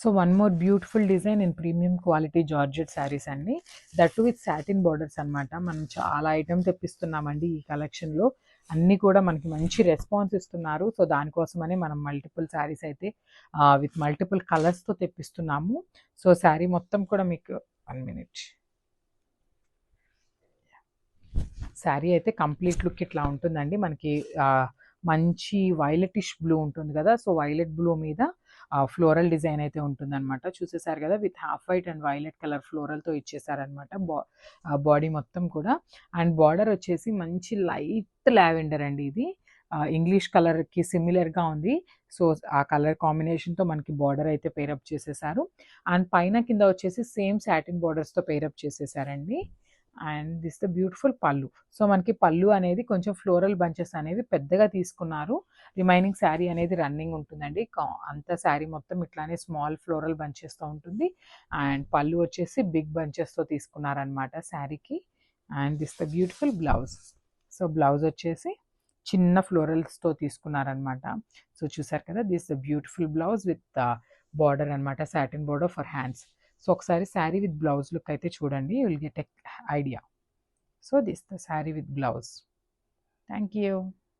So one more beautiful design in premium quality georgette saris అండి. That with satin borders అనమాట. మనం చాలా item తెప్పిస్తున్నామండి ఈ కలెక్షన్లో. అన్నీ కూడా మనకి మంచి రెస్పాన్స్ ఇస్తున్నారు. సో దానికోసమని మనం మల్టిపుల్ శారీస్ అయితే విత్ మల్టిపుల్ కలర్స్తో తెప్పిస్తున్నాము. సో శారీ మొత్తం కూడా మీకు 1 minute. శారీ అయితే కంప్లీట్ లుక్ ఇట్లా ఉంటుందండి. మనకి మంచి వైలెటిష్ బ్లూ ఉంటుంది కదా, సో వైలెట్ బ్లూ మీద ఫ్లోరల్ డిజైన్ అయితే ఉంటుందన్నమాట. చూసేసారు కదా, with half white and violet colour ఫ్లోరల్తో ఇచ్చేసారనమాట బాడీ మొత్తం కూడా. అండ్ బార్డర్ వచ్చేసి మంచి లైట్ లావెండర్ అండి. ఇది ఇంగ్లీష్ కలర్కి సిమిలర్గా ఉంది. సో ఆ కలర్ కాంబినేషన్తో మనకి బార్డర్ అయితే పేరప్ చేసేసారు. అండ్ పైన కింద వచ్చేసి సేమ్ సాటిన్ బార్డర్స్తో పేరప్ చేసేసారండి. And this the beautiful pallu. So మనకి పళ్ళు అనేది కొంచెం ఫ్లోరల్ బంచెస్ అనేవి పెద్దగా తీసుకున్నారు. రిమైనింగ్ శారీ అనేది రన్నింగ్ ఉంటుందండి. అంత శారీ మొత్తం ఇట్లానే స్మాల్ ఫ్లోరల్ బంచెస్తో ఉంటుంది. అండ్ పళ్ళు వచ్చేసి బిగ్ బంచెస్తో తీసుకున్నారనమాట శారీకి. And this the beautiful blouse. So blouse వచ్చేసి చిన్న ఫ్లోరల్స్తో తీసుకున్నారనమాట. సో చూసారు కదా, this the beautiful blouse with border అనమాట, satin border for hands. So ఒకసారి శారీ విత్ బ్లౌజ్ లుక్ అయితే చూడండి, you will get a idea. So this the sari with blouse. Thank you.